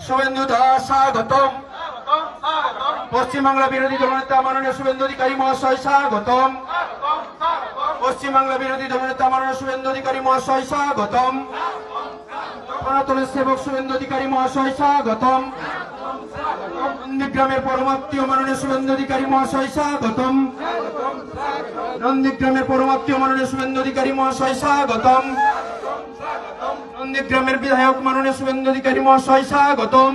শুভেন্দু দাস স্বাগতম। পশ্চিমবাংলা বিরোধী দলনেতা মাননীয় শুভেন্দু অধিকারী মহাশয় স্বাগতম। পশ্চিমবাংলা বিরোধী দলনেতা মাননীয় শুভেন্দু অধিকারী মহাশয় স্বাগতম। সনাতনের সেবক শুভেন্দু অধিকারী মহাশয় স্বাগতম। নন্দীগ্রামের পরমাত্মীয় মাননীয় শুভেন্দু অধিকারী মহাশয় স্বাগতম। নন্দীগ্রামের পরমাত্মীয় মাননীয় শুভেন্দু অধিকারী মহাশয় স্বাগতম। নন্দীগ্রামের বিধায়ক মাননীয় শুভেন্দু অধিকারী মহাশয় স্বাগতম।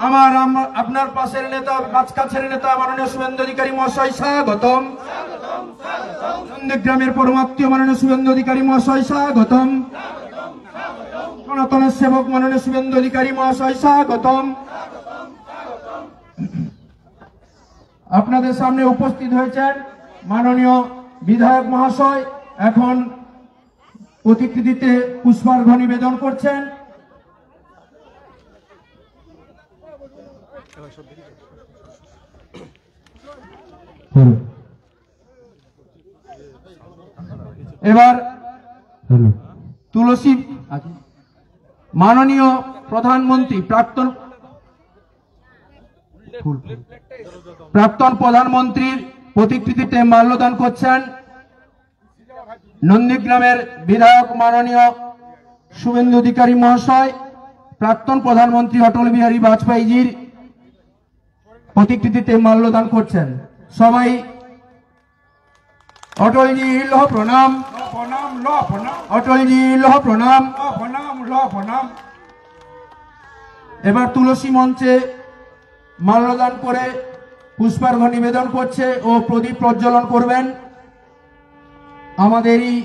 আমার আপনার পাশের নেতা কাছের নেতা মাননীয় শুভেন্দু অধিকারী মহাশয় স্বাগতম। নন্দীগ্রামের পরমাত্মীয় মাননীয় শুভেন্দু অধিকারী মহাশয় স্বাগতম। সনাতনের সেবক মাননীয় শুভেন্দু অধিকারী মহাশয় স্বাগতম। আপনাদের সামনে উপস্থিত হয়েছেন মাননীয় বিধায়ক মহাশয়। এখন প্রতিকৃতিতে পুষ্পার্ঘ্য নিবেদন করছেন। এবার তুলসী মাননীয় প্রধানমন্ত্রী প্রাক্তন প্রধানমন্ত্রীর প্রতিকৃতিতে মাল্যদান করছেন নন্দীগ্রামের বিধায়ক মাননীয় শুভেন্দু অধিকারী মহাশয়। প্রাক্তন প্রধানমন্ত্রী অটল বিহারী বাজপেয়ীজির প্রতিকৃতিতে মাল্যদান করছেন। সবাই অটলজি লহ প্রণাম, অটলজি লহ প্রণাম। এবার তুলসী মঞ্চে মাল্যদান করে পুষ্পার্ঘ্য নিবেদন করছে ও প্রদীপ প্রজ্বলন করবেন আমাদেরই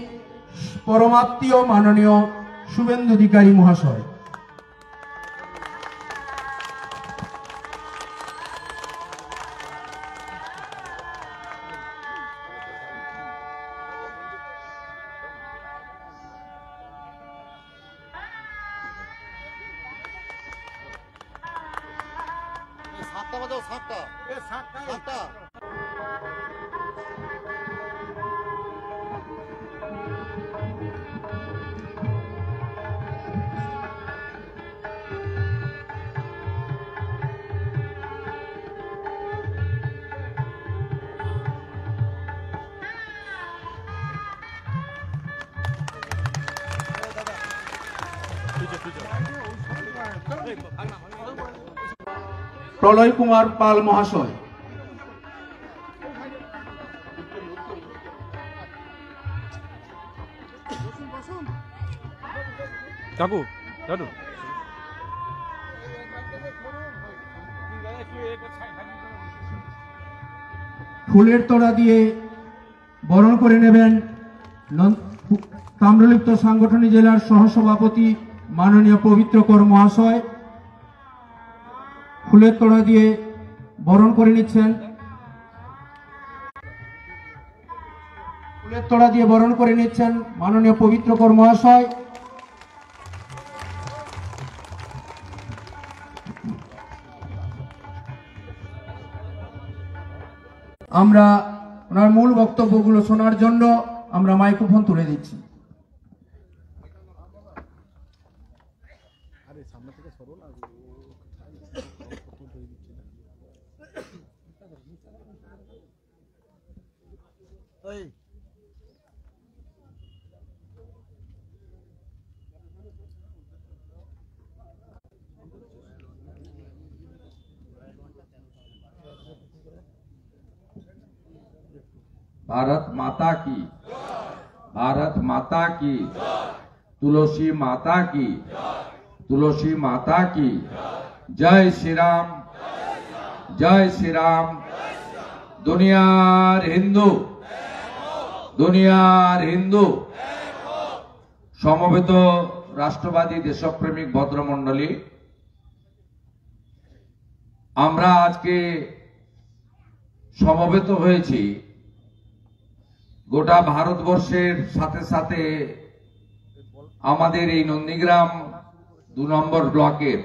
পরমাত্মীয় মাননীয় শুভেন্দু অধিকারী মহাশয়। প্রলয় কুমার পাল মহাশয়। কাকু দাদু ফুলের তোড়া দিয়ে বরণ করে নেবেন তাম্রলিপ্ত সাংগঠনিক জেলার সহসভাপতি মাননীয় পবিত্র কর মহাশয়। ফুলের তোড়া দিয়ে বরণ করে নিচ্ছেন। ফুলের তোড়া দিয়ে বরণ করে নিচ্ছেন মাননীয় পবিত্র কর মহাশয়। আমরা ওনার মূল বক্তব্যগুলো শোনার জন্য আমরা মাইক্রোফোন তুলে দিচ্ছি। भारत माता की, भारत माता की, तुलसी माता की, तुलसी माता की जय श्री राम, जय श्री राम। दुनियार हिंदू, दुनियार हिंदू। समवेत राष्ट्रवादी देशप्रेमिक भद्रमंडली, আমরা আজকে সমবেত হয়েছি গোটা ভারতবর্ষের সাথে সাথে আমাদের এই নন্দীগ্রাম 2 নম্বর ব্লকের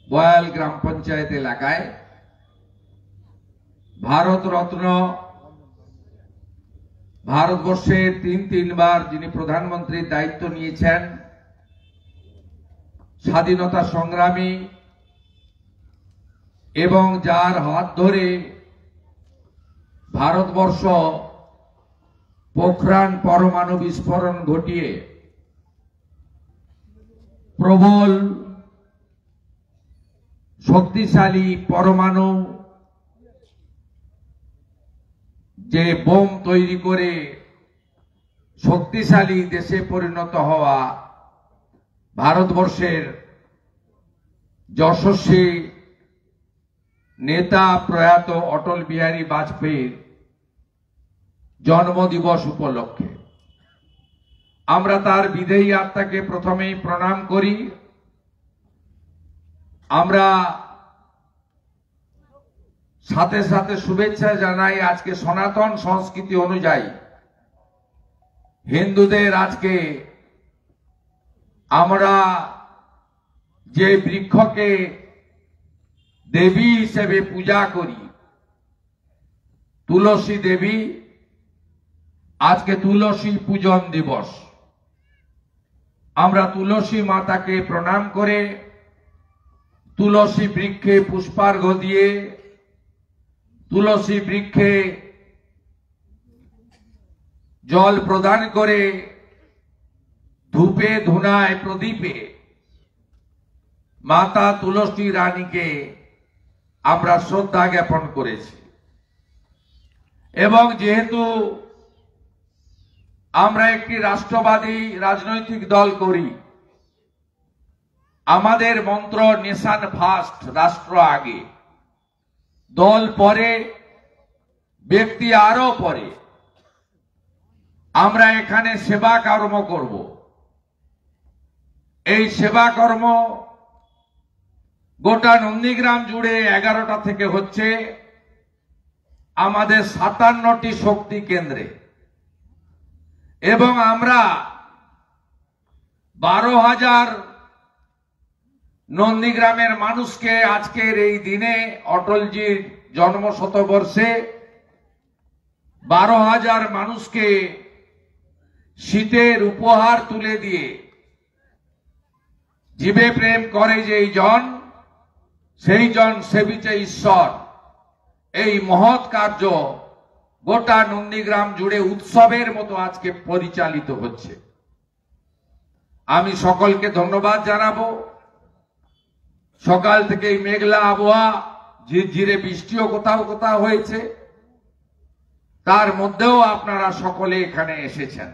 বয়াল গ্রাম পঞ্চায়েত এলাকায় ভারত রত্ন, ভারতবর্ষের 3 বার যিনি প্রধানমন্ত্রীর দায়িত্ব নিয়েছেন স্বাধীনতা সংগ্রামী এবং যার হাত ধরে ভারতবর্ষ পোখরান পরমাণু বিস্ফোরণ ঘটিয়ে প্রবল শক্তিশালী পরমাণু যে বোম তৈরি করে শক্তিশালী দেশে পরিণত হওয়া ভারতবর্ষের যশস্বী নেতা প্রয়াত অটল বিহারী বাজপেয়ীর জন্মদিবস উপলক্ষে আমরা তার বিদেহী আত্মাকে প্রথমেই প্রণাম করি। আমরা সাথে সাথে শুভেচ্ছা জানাই আজকে সনাতন সংস্কৃতি অনুযায়ী হিন্দুদের আজকে আমরা যে বৃক্ষকে দেবী হিসেবে পূজা করি, তুলসী দেবী, আজকে তুলসী পূজন দিবস। আমরা তুলসী মাতাকে প্রণাম করে তুলসী বৃক্ষে পুষ্পার্ঘ দিয়ে তুলসী বৃক্ষে জল প্রদান করে ধূপে ধুনায় প্রদীপে মাতা তুলসী রানীকে আমরা শ্রদ্ধা জ্ঞাপন করেছি। এবং যেহেতু আমরা একটি রাষ্ট্রবাদী রাজনৈতিক দল করি, আমাদের মন্ত্র নেশন ফার্স্ট, রাষ্ট্র আগে, দল পরে, ব্যক্তি আরো পরে। আমরা এখানে সেবা কর্ম করব। এই সেবা কর্ম গোটা নন্দীগ্রাম জুড়ে 11টা থেকে হচ্ছে আমাদের 57টি শক্তি কেন্দ্রে, এবং আমরা 12,000 নন্দীগ্রামের মানুষকে আজকের এই দিনে অটলজির জন্ম শতবর্ষে 12,000 মানুষকে শীতের উপহার তুলে দিয়ে জীবে প্রেম করে যেই জন সেই জন সেবিছে ঈশ্বর, এই মহৎ কার্য গোটা নন্দীগ্রাম জুড়ে উৎসবের মতো আজকে পরিচালিত হচ্ছে। আমি সকলকে ধন্যবাদ জানাবো। সকাল থেকে মেঘলা আবহাওয়া, ঝিরঝিরে বৃষ্টিও কোথাও কোথাও হয়েছে, তার মধ্যেও আপনারা সকলে এখানে এসেছেন।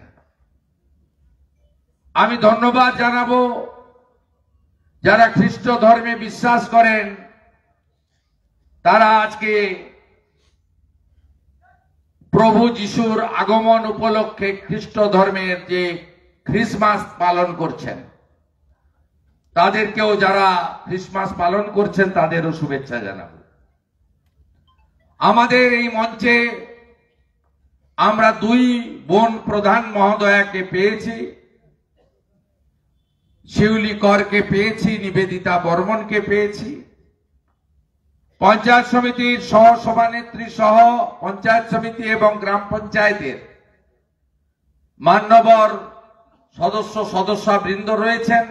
আমি ধন্যবাদ জানাবো যারা খ্রিস্ট ধর্মে বিশ্বাস করেন, তারা আজকে প্রভু যিশুর আগমন উপলক্ষে খ্রিস্ট ধর্মের যে খ্রিসমাস পালন করছেন, তাদেরকেও যারা খ্রিসমাস পালন করছেন তাদেরও শুভেচ্ছা জানাবো। আমাদের এই মঞ্চে আমরা 2 বোন প্রধান মহোদয়াকে পেয়েছি, শিউলি করকে পেয়েছি, নিবেদিতা বর্মনকে পেয়েছি। পঞ্চায়েত সমিতির সহ সভানেত্রী সহ পঞ্চায়েত সমিতি এবং গ্রাম পঞ্চায়েতের মান্যবর সদস্যবৃন্দ রয়েছেন।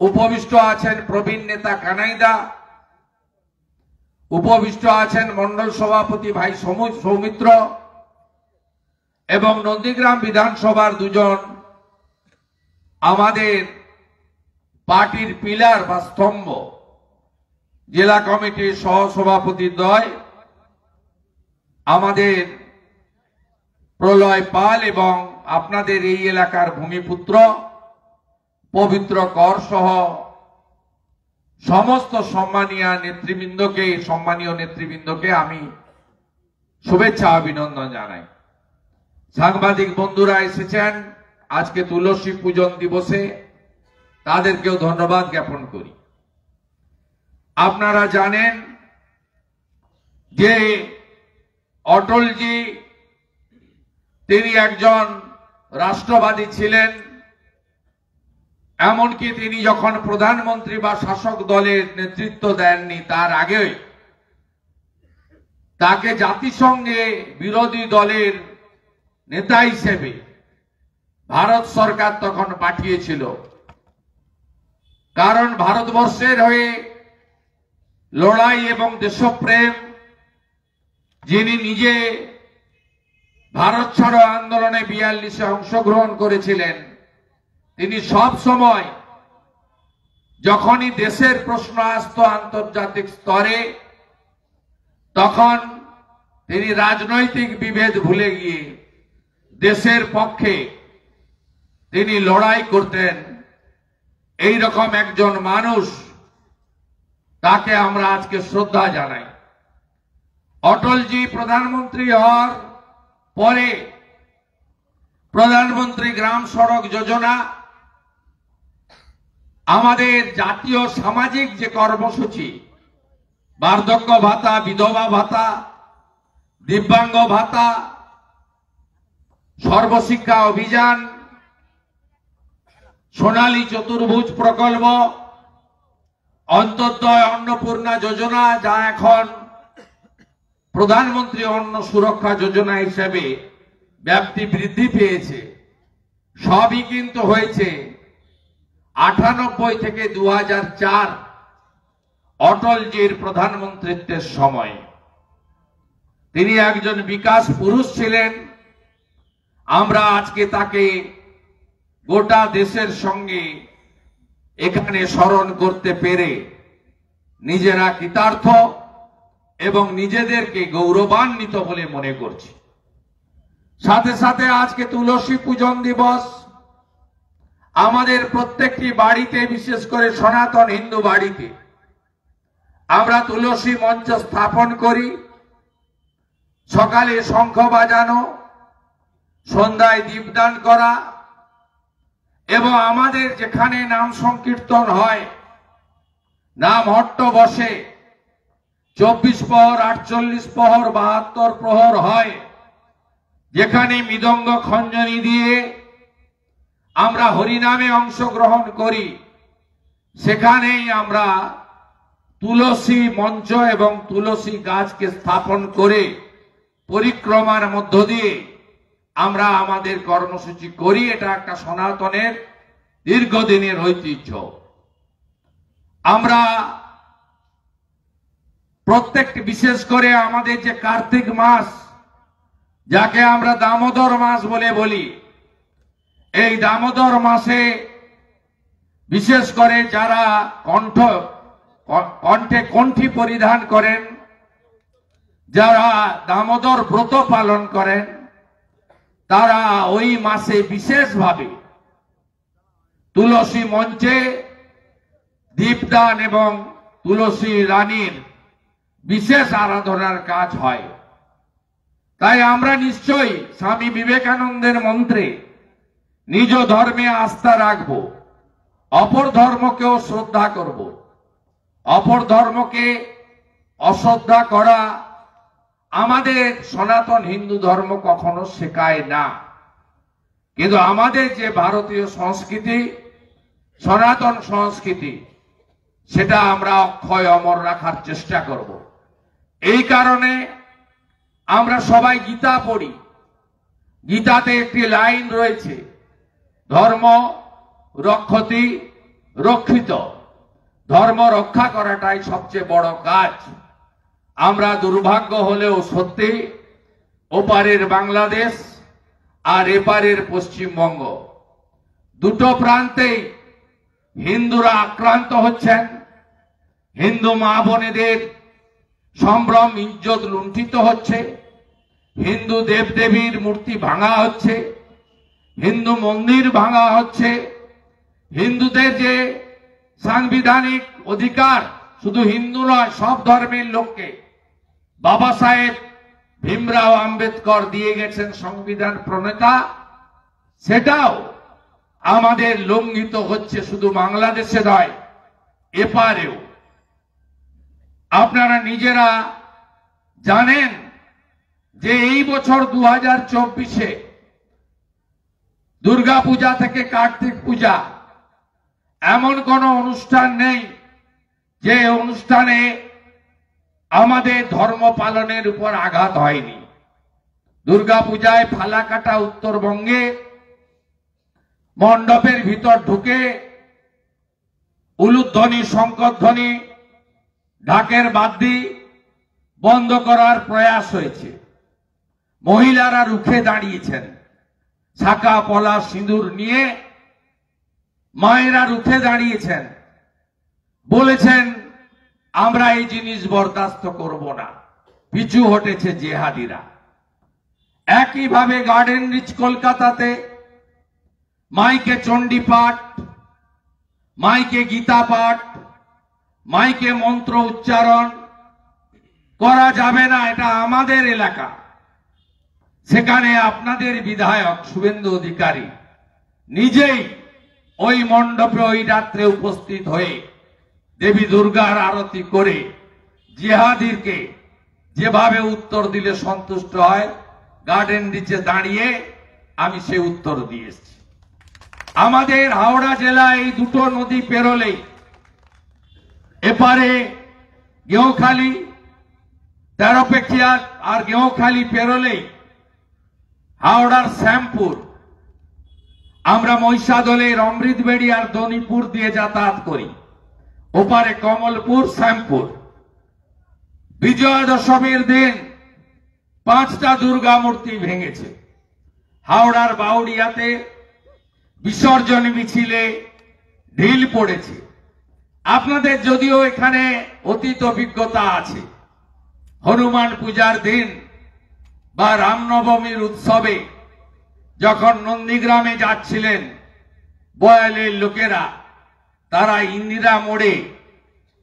উপবিষ্ট আছেন প্রবীণ নেতা কানাইদা, উপবিষ্ট আছেন মন্ডল সভাপতি ভাই সৌমিত্র, এবং নন্দীগ্রাম বিধানসভার 2 জন আমাদের পার্টির পিলার বা স্তম্ভ, জেলা কমিটির সহসভাপতি দ্বয় আমাদের প্রলয় পাল এবং আপনাদের এই এলাকার ভূমিপুত্র পবিত্র কর সহ সমস্ত সম্মানীয় নেতৃবৃন্দকে আমি শুভেচ্ছা অভিনন্দন জানাই। সাংবাদিক বন্ধুরা এসেছেন আজকে তুলসী পূজন দিবসে, তাদেরকেও ধন্যবাদ জ্ঞাপন করি। আপনারা জানেন যে অটলজি তিনি একজন রাষ্ট্রবাদী ছিলেন, এমনকি তিনি যখন প্রধানমন্ত্রী বা শাসক দলের নেতৃত্ব দেননি তার আগে তাকে জাতিসংঘে বিরোধী দলের নেতা হিসেবে ভারত সরকার তখন পাঠিয়েছিল। কারণ ভারতবর্ষের হয়ে লড়াই এবং দেশপ্রেম, যিনি নিজে ভারত ছাড়ো আন্দোলনে 42-এ অংশগ্রহণ করেছিলেন, তিনি সব সময় যখনই দেশের প্রশ্ন আসতো আন্তর্জাতিক স্তরে, তখন তিনি রাজনৈতিক বিভেদ ভুলে গিয়ে দেশের পক্ষে তিনি লড়াই করতেন। এই রকম একজন মানুষ, তাকে আমরা আজকে শ্রদ্ধা জানাই। অটলজি প্রধানমন্ত্রী হওয়ার পরে প্রধানমন্ত্রী গ্রাম সড়ক যোজনা, আমাদের জাতীয় সামাজিক যে কর্মসূচি, বার্ধক্য ভাতা, বিধবা ভাতা, দিব্যাঙ্গ ভাতা, সর্বশিক্ষা অভিযান, সোনালী চতুর্ভুজ প্রকল্প, অন্তর্দয় অন্নপূর্ণা যোজনা, যা এখন প্রধানমন্ত্রী অন্ন সুরক্ষা যোজনা হিসেবে ব্যাপ্তি বৃদ্ধি পেয়েছে, সবই কিন্তু হয়েছে 98 থেকে 2004 অটলজির প্রধানমন্ত্রীত্বের সময়। তিনি একজন বিকাশ পুরুষ ছিলেন। আমরা আজকে তাকে গোটা দেশের সঙ্গে এখানে স্মরণ করতে পেরে নিজেরা কৃতার্থ এবং নিজেদেরকে গৌরবান্বিত বলে মনে করছি। সাথে সাথে আজকে তুলসী পূজন দিবস। আমাদের প্রত্যেকটি বাড়িতে, বিশেষ করে সনাতন হিন্দু বাড়িতে, আমরা তুলসী মঞ্চ স্থাপন করি। সকালে শঙ্খ বাজানো, সন্ধ্যায় দীপদান করা, এবং আমাদের যেখানে নাম সংকীর্তন হয়, নাম হট্ট বসে, 24 প্রহর, 48 প্রহর, 72 প্রহর হয়, যেখানে মৃদঙ্গ খঞ্জনি দিয়ে আমরা হরিনামে অংশগ্রহণ করি, সেখানেই আমরা তুলসী মঞ্চ এবং তুলসী গাছকে স্থাপন করে পরিক্রমার মধ্য দিয়ে আমরা আমাদের কর্মসূচি করি। এটা একটা সনাতনের দীর্ঘদিনের ঐতিহ্য। আমরা প্রত্যেকটি, বিশেষ করে আমাদের যে কার্তিক মাস, যাকে আমরা দামোদর মাস বলে বলি, এই দামোদর মাসে বিশেষ করে যারা কণ্ঠে কণ্ঠী পরিধান করেন, যারা দামোদর ব্রত পালন করেন, তারা ওই মাসে বিশেষভাবে তুলসী মঞ্চে দীপদান এবং তুলসী রানীর বিশেষ আরাধনার কাজ হয়। তাই আমরা নিশ্চয়ই স্বামী বিবেকানন্দের মন্ত্রে নিজ ধর্মে আস্থা রাখব, অপর ধর্মকেও শ্রদ্ধা করব। অপর ধর্মকে অশ্রদ্ধা করা আমাদের সনাতন হিন্দু ধর্ম কখনো শেখায় না। কিন্তু আমাদের যে ভারতীয় সংস্কৃতি, সনাতন সংস্কৃতি, সেটা আমরা অক্ষয় অমর রাখার চেষ্টা করব। এই কারণে আমরা সবাই গীতা পড়ি। গীতাতে একটি লাইন রয়েছে, ধর্ম রক্ষতি রক্ষিত। ধর্ম রক্ষা করাটাই সবচেয়ে বড় কাজ। আমরা দুর্ভাগ্য হলেও সত্যি ওপারের বাংলাদেশ আর এপারের পশ্চিমবঙ্গ, দুটো প্রান্তেই হিন্দুরা আক্রান্ত হচ্ছেন। হিন্দু মা বোনেদের সম্ভ্রম ইজ্জত লুণ্ঠিত হচ্ছে, হিন্দু দেবদেবীর মূর্তি ভাঙা হচ্ছে, হিন্দু মন্দির ভাঙা হচ্ছে, হিন্দুদের যে সাংবিধানিক অধিকার, শুধু হিন্দু নয় সব ধর্মের লোককে বাবা সাহেব ভীমরাও আম্বেদকর দিয়ে গেছেন, সংবিধান প্রণেতা, সেটাও আমাদের লঙ্ঘিত হচ্ছে। শুধু বাংলাদেশে নয়, এপারেও। আপনারা নিজেরা জানেন যে এই বছর 2024-এ দুর্গা পূজা থেকে কার্তিক পূজা এমন কোন অনুষ্ঠান নেই যে অনুষ্ঠানে আমাদের ধর্ম পালনের উপর আঘাত হয়নি। দুর্গা পূজায় ফালাকাটা উত্তরবঙ্গে মণ্ডপের ভিতর ঢুকে উলুধ্বনি শঙ্করধ্বনি ঢাকের বাদ্যি বন্ধ করার প্রয়াস হয়েছে। মহিলারা রুখে দাঁড়িয়েছেন, শাঁখা পলা সিঁদুর নিয়ে মায়েরা রুখে দাঁড়িয়েছেন, বলেছেন আমরা এই জিনিস বরদাস্ত করব না। পিছু হটেছে জেহাদিরা। একইভাবে গার্ডেন রিচ কলকাতাতে মাইকে চণ্ডী পাঠ, মাইকে গীতা পাঠ, মাইকে মন্ত্র উচ্চারণ করা যাবে না, এটা আমাদের এলাকা। সেখানে আপনাদের বিধায়ক শুভেন্দু অধিকারী নিজেই ওই মণ্ডপে ওই রাত্রে উপস্থিত হয়ে দেবী দুর্গার আরতি করে জিহাদিরকে যেভাবে উত্তর দিলে সন্তুষ্ট হয়, গার্ডেন রিচে দাঁড়িয়ে আমি সে উত্তর দিয়েছি। আমাদের হাওড়া জেলায় এই দুটো নদী পেরোলেই, এপারে গেঁওখালি, তেরোপেখিয়া আর গেঁওখালি পেরোলেই হাওড়ার শ্যামপুর, আমরা মহিষাদলের অমৃতবেড়ি আর দনিপুর দিয়ে যাতায়াত করি। ওপারে কমলপুর, শ্যামপুর। বিজয়া দশমীর দিন 5টা দুর্গা মূর্তি ভেঙেছে। হাওড়ার বাউড়িয়াতে বিসর্জন মিছিলে ঢিল পড়েছে। আপনাদের যদিও এখানে অতীত অভিজ্ঞতা আছে, হনুমান পূজার দিন বা রামনবমীর উৎসবে যখন নন্দীগ্রামে যাচ্ছিলেন বয়ালের লোকেরা, তারা ইন্দিরা মোড়ে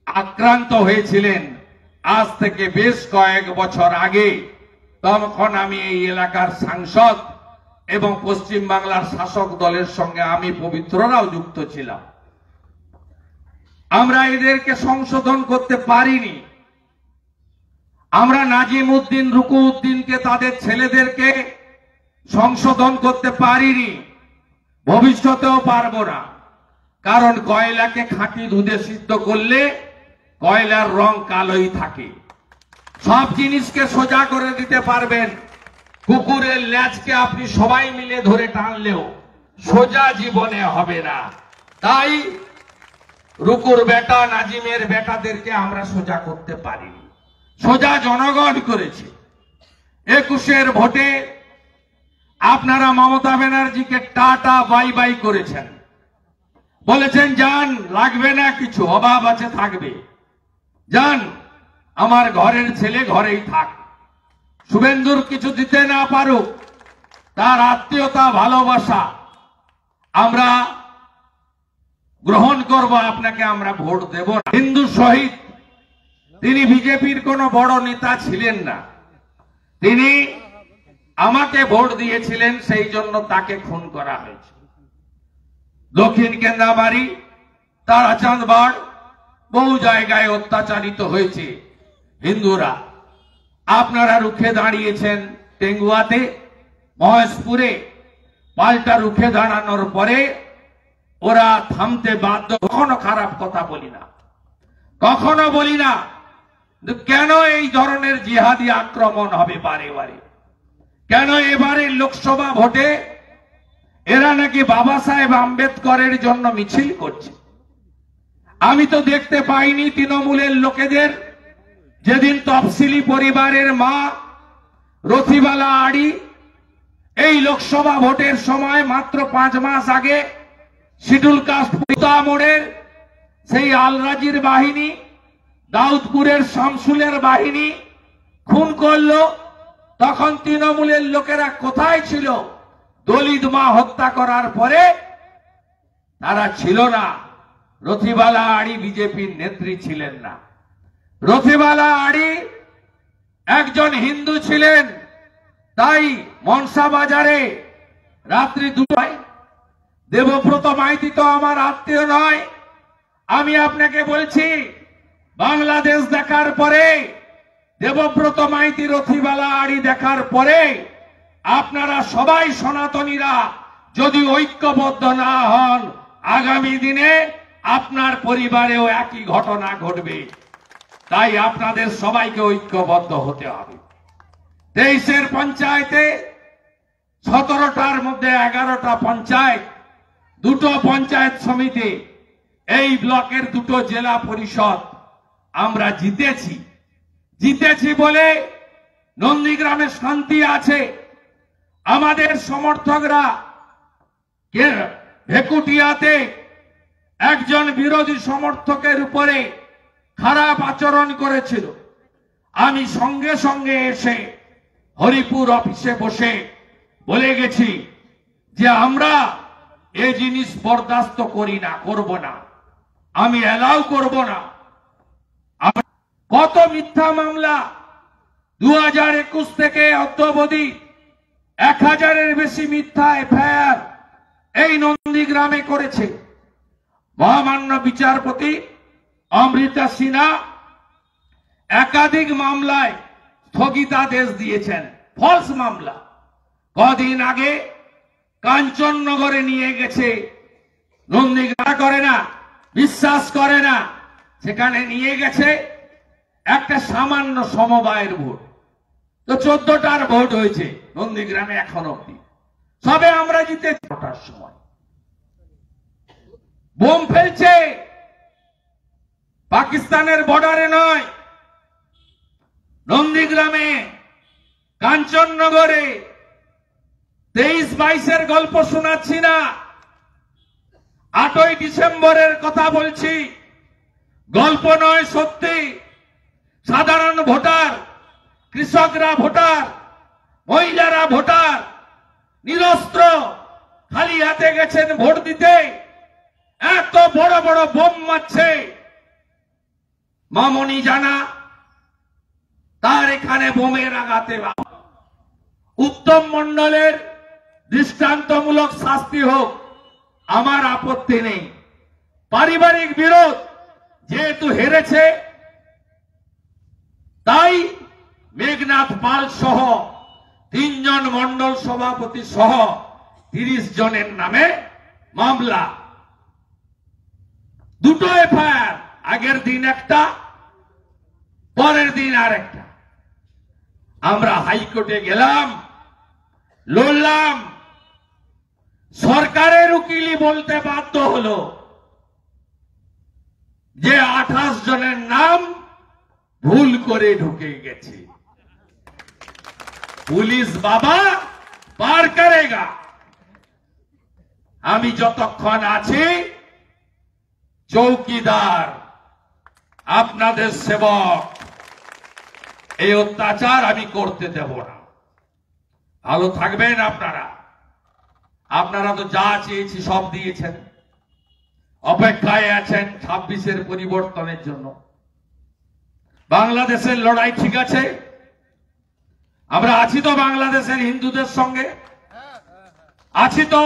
আক্রান্ত হয়েছিলেন আজ থেকে বেশ কয়েক বছর আগে। তখন আমি এই এলাকার সাংসদ এবং পশ্চিম বাংলার শাসক দলের সঙ্গে আমি পবিত্ররাও যুক্ত ছিলাম। আমরা এদেরকে সংশোধন করতে পারিনি। আমরা নাজিম উদ্দিন, রুকু উদ্দিনকে, তাদের ছেলেদেরকে সংশোধন করতে পারিনি, ভবিষ্যতেও পারবো না। কারণ কয়লাকে খাঁটি দুধে সিদ্ধ করলে কয়লার রং কালোই থাকে। সব জিনিসকে সোজা করে দিতে পারবেন, কুকুরের ল্যাজকে আপনি সবাই মিলে ধরে টানলেও সোজা জীবনে হবে না। তাই রুকুর বেটা, নাজিমের বেটাদেরকে আমরা সোজা করতে পারিনি, সোজা জনগণ করেছে। 21-এর ভোটে আপনারা মমতা ব্যানার্জিকে টাটা বাই বাই করেছেন, বলেছেন যান, লাগবে না কিছু, অভাব আছে থাকবে, যান, আমার ঘরের ছেলে ঘরেই থাক। শুভেন্দুর কিছু দিতে না পারুক, তার আত্মীয়তা ভালোবাসা আমরা গ্রহণ করব, আপনাকে আমরা ভোট দেব না। হিন্দু শহীদ, তিনি বিজেপির কোনো বড় নেতা ছিলেন না, তিনি আমাকে ভোট দিয়েছিলেন, সেই জন্য তাকে খুন করা হয়েছে। দক্ষিণ কেন্দ্রাবাড়ি, তারাচাঁদ বাড়, বহু জায়গায় অত্যাচারিত হয়েছে হিন্দুরা। আপনারা রুখে দাঁড়িয়েছেন টেঙ্গুয়াতে, মহেশপুরে। পাল্টা রুখে দাঁড়ানোর পরে ওরা থামতে বাধ্য। কখনো খারাপ কথা বলি না, কখনো বলি না কেন এই ধরনের জিহাদি আক্রমণ হবে বারে বারে। কেন এবারে লোকসভা ভোটে এরা নাকি বাবা সাহেব আম্বেদকরের জন্য মিছিল করছে। আমি তো দেখতে পাইনি তৃণমূলের লোকেদের, যেদিন তফসিলি পরিবারের মা রথিবালা আড়ি এই লোকসভা ভোটের সময় মাত্র 5 মাস আগে শিডিউল কাস্ট মোড়ের সেই আলরাজির বাহিনী, দাউদপুরের শামসুলের বাহিনী খুন করলো, তখন তৃণমূলের লোকেরা কোথায় ছিল? দলিত মা হত্যা করার পরে তারা ছিল না। রথিবালা আড়ি বিজেপির নেত্রী ছিলেন না। রথিবালা আড়ি একজন হিন্দু ছিলেন, তাই মনসা বাজারে রাত্রি 2টায়, দেবব্রত মাইতি তো আমার আত্মীয় নয়। আমি আপনাকে বলছি, বাংলাদেশ দেখার পরে, দেবব্রত মাইতি, রথিবালা আড়ি দেখার পরে আপনারা সবাই সনাতনীরা যদি ঐক্যবদ্ধ না হন, আগামী দিনে আপনার পরিবারেও একই ঘটনা ঘটবে। তাই আপনাদের সবাইকে ঐক্যবদ্ধ হতে হবে। 23-এর পঞ্চায়েতে 17টার মধ্যে 11টা পঞ্চায়েত, 2টো পঞ্চায়েত সমিতি এই ব্লকের দুটো জেলা পরিষদ আমরা জিতেছি বলে নন্দীগ্রামে শান্তি আছে। আমাদের সমর্থকরা ভেকুটিয়াতে একজন বিরোধী সমর্থকের উপরে খারাপ আচরণ করেছিল। আমি সঙ্গে সঙ্গে এসে হরিপুর অফিসে বসে বলে গেছি যে আমরা এই জিনিস বরদাস্ত করি না, করব না, আমি অ্যালাউ করব না। কত মিথ্যা মামলা 2021 থেকে অদ্যাবধি 1000-এর বেশি মিথ্যা এফআইআর এই নন্দীগ্রামে করেছে। মহামান্য বিচারপতি অমৃতা সিনহা একাধিক মামলায় স্থগিতাদেশ দিয়েছেন, ফলস মামলা। কদিন আগে কাঞ্চননগরে নিয়ে গেছে, নন্দীগ্রাম করে না, বিশ্বাস করে না, সেখানে নিয়ে গেছে একটা সামান্য সমবায়ের ভোট। তো 14টার ভোট হয়েছে নন্দীগ্রামে এখন অব্দি, সবে আমরা জিতেছি। 9টার সময় বোম ফেলছে, পাকিস্তানের বর্ডারে নয়, নন্দীগ্রামে, কাঞ্চননগরে। 23-22-এর গল্প শোনাচ্ছি না, 8ই ডিসেম্বরের কথা বলছি। গল্প নয়, সত্যি। সাধারণ ভোটার, কৃষকরা ভোটার, মহিলারা ভোটার, নিরস্ত্র খালি হাতে গেছেন ভোট দিতে। এত বড় বড় বোম মারছে, মামনি জানা তার এখানে বোমের আঘাতে। উত্তম মণ্ডলের দৃষ্টান্তমূলক শাস্তি হোক, আমার আপত্তি নেই। পারিবারিক বিরোধ যেহেতু হেরেছে, তাই মেঘনাথ পাল সহ 3 জন মণ্ডল সভাপতি সহ 30 জনের নামে মামলা। দুটো এফআইআর, আগের দিন একটা, পরের দিন আরেকটা। আমরা হাইকোর্টে গেলাম, লড়লাম, সরকারের উকিলই বলতে বাধ্য হলো যে 28 জনের নাম ভুল করে ঢুকে গেছে। পুলিশ বাবা পার করেগা। আমি যতক্ষণ আছি চৌকিদার, আপনাদের সেবক, এই অত্যাচার আমি করতে দেব না। ভালো থাকবেন আপনারা। আপনারা তো যা চেয়েছি সব দিয়েছেন, অপেক্ষায় আছেন 26-এর পরিবর্তনের জন্য। বাংলাদেশের লড়াই ঠিক আছে, আমরা আছি তো বাংলাদেশের হিন্দুদের সঙ্গে, আছি তো।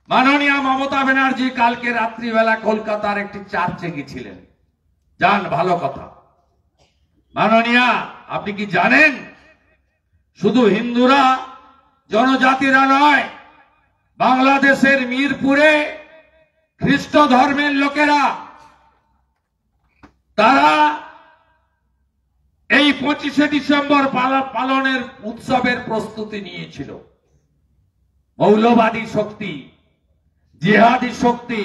মাননীয় মমতা ব্যানার্জি কালকে রাত্রিবেলা কলকাতার একটি চার্চে গেছিলেন, যান, ভালো কথা। মাননীয়া, আপনি কি জানেন শুধু হিন্দুরা, জনজাতিরা নয়, বাংলাদেশের মিরপুরে খ্রিস্ট ধর্মের লোকেরা, তারা এই 25শে ডিসেম্বর পালনের উৎসবের প্রস্তুতি নিয়েছিল। মৌলবাদী শক্তি, জিহাদি শক্তি,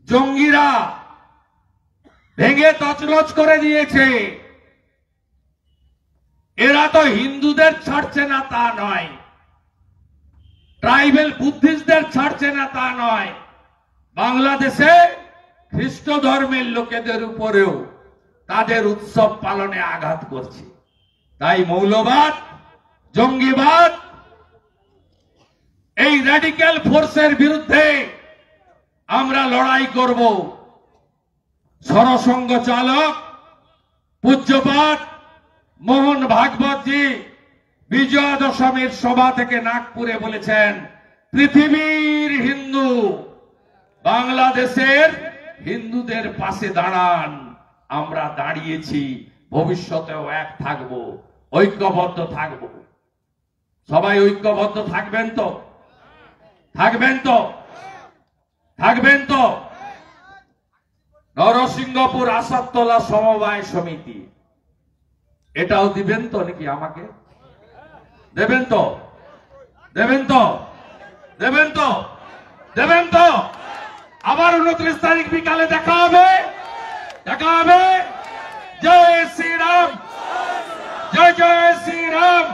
জঙ্গিরা ভেঙে তছনছ করে দিয়েছে। এরা তো হিন্দুদের ছাড়ছে না তা নয়, ট্রাইবেল বুদ্ধিস্টদের ছাড়ছে না তা নয়, বাংলাদেশে খ্রিস্ট ধর্মের লোকেদের উপরেও তাদের উৎসব পালনে আঘাত করছে। তাই মৌলবাদ, জঙ্গিবাদ, এই র্যাডিক্যাল ফোর্সের বিরুদ্ধে আমরা লড়াই করব। সরসঙ্গ চালক পূজ্যপাঠ মোহন ভাগবতজি বিজয়া দশমীর সভা থেকে নাগপুরে বলেছেন, পৃথিবীর হিন্দু বাংলাদেশের হিন্দুদের পাশে দাঁড়ান। আমরা দাঁড়িয়েছি, ভবিষ্যতেও এক থাকব, ঐক্যবদ্ধ থাকব। সবাই ঐক্যবদ্ধ থাকবেন তো? থাকবেন তো? থাকবেন তো? নরসিংহপুর আসাদতলা সমবায় সমিতি, এটাও দিবেন তো নাকি? আমাকে দেবেন তো? দেবেন তো? দেবেন তো? দেবেন তো? আবার 29 তারিখ বিকালে দেখা হবে। জয় শ্রীরাম, জয় জয় শ্রীরাম,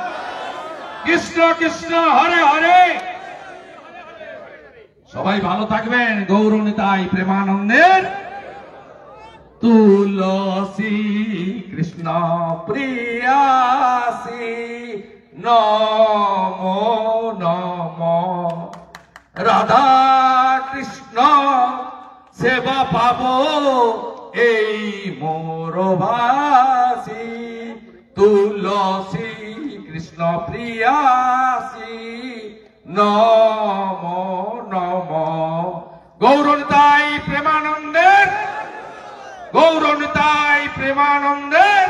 কৃষ্ণ কৃষ্ণ হরে হরে। সবাই ভালো থাকবেন। গৌরনিতাই প্রেমানন্দের তুলসী কৃষ্ণ প্রিয়াসী নমো নমো। রাধা কৃষ্ণ সেবা পাবো এই মোরবাসী। তুলসী কৃষ্ণ প্রিয়াসী নমো নমো। গৌরনিতাই প্রেমানন্দের, গৌরনিতাই প্রেমানন্দের।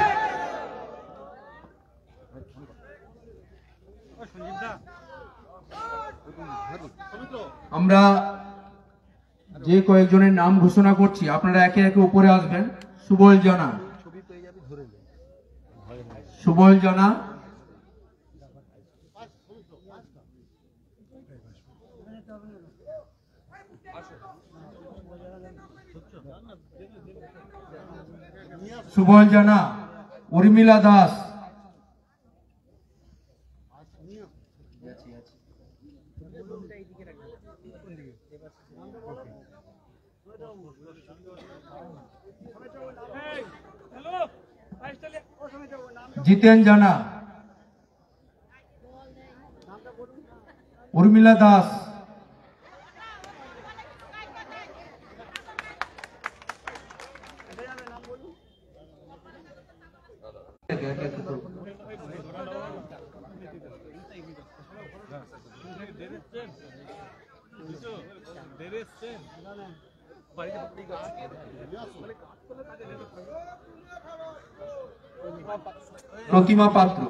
আমরা যে কয়েকজনের নাম ঘোষণা করছি, আপনারা একে একে উপরে আসবেন। সুবল জানা, সুবল জানা, সুবল জানা, উর্মিলা দাস, জিতেন জানা, উর্মিলা দাস, প্রতিমা পাত্র,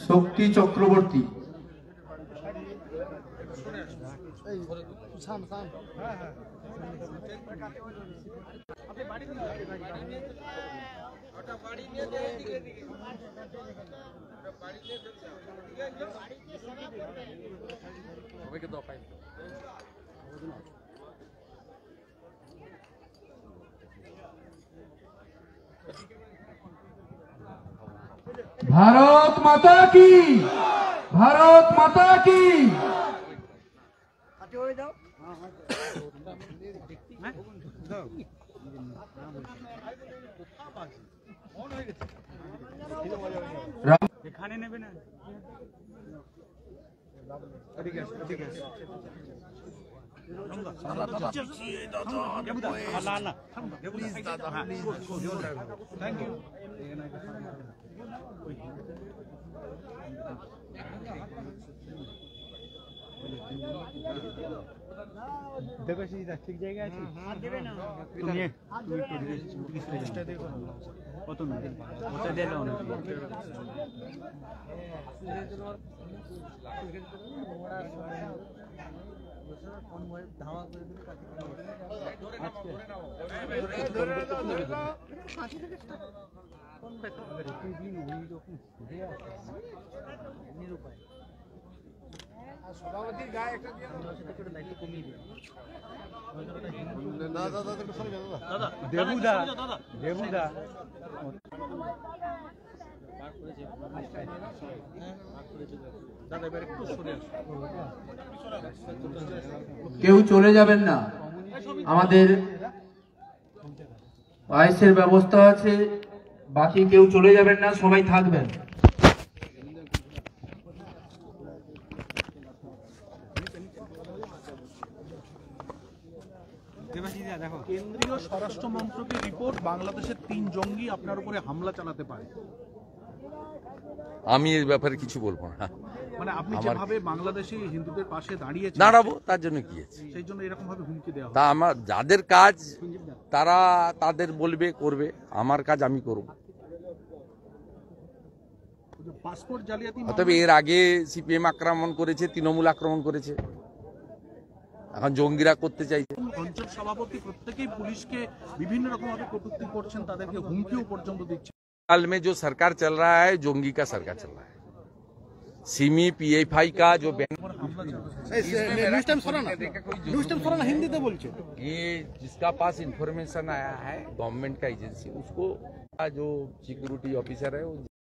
শক্তি চক্রবর্তী, ভারত মাতা কি, ভারত মাতা কি। এখানে নেবে না, থ্যাংক ইউ। দেখো ঠিক জায়গায় আছি। তুমি চেষ্টা দেখো কত না ওটা দিলে অনেক ধাওয়া করে দিলে সভাপতির গায়ে একটা দায়িত্ব কমিয়ে দিই। দেবুদা দেবুদা কেউ চলে যাবেন না, আমাদের আইসের ব্যবস্থা আছে, বাকি কেউ চলে যাবেন না, সবাই থাকবেন। কেন্দ্রীয় স্বরাষ্ট্র মন্ত্রকের রিপোর্ট, বাংলাদেশের 3 জঙ্গি আপনার উপরে হামলা চালাতে পারে। আমি এই ব্যাপারে কিছু বলবো না। মানে আপনি যেভাবে বাংলাদেশি হিন্দুদের পাশে দাঁড়িয়েছেন, দাঁড়াবো, তার জন্য কি আছে? সেই জন্য এরকম ভাবে হুমকি দেওয়া তা আমার যাদের কাজ তারা তাদের বলবে করবে, আমার কাজ আমি করব। পাসপোর্ট জালিয়াতি তবে এর আগে সিপিএম আক্রমণ করেছে, তৃণমূল আক্রমণ করেছে, এখন জঙ্গিরা করতে চাইছে। অঞ্চল সভাপতি প্রত্যেকেই পুলিশকে বিভিন্ন রকম ভাবে কটূক্তি করছেন, তাদেরকে হুমকিও পর্যন্ত দিচ্ছেন। हाल में जो सरकार चल रहा है जोंगी का सरकार चल रहा है। सिमी पीएफआई का जो হিন্দিতে বলছে ये जिसका पास इंफॉर्मेशन आया है गवर्नमेंट का एजेंसी उसको जो सिक्योरिटी ऑफिसर है वो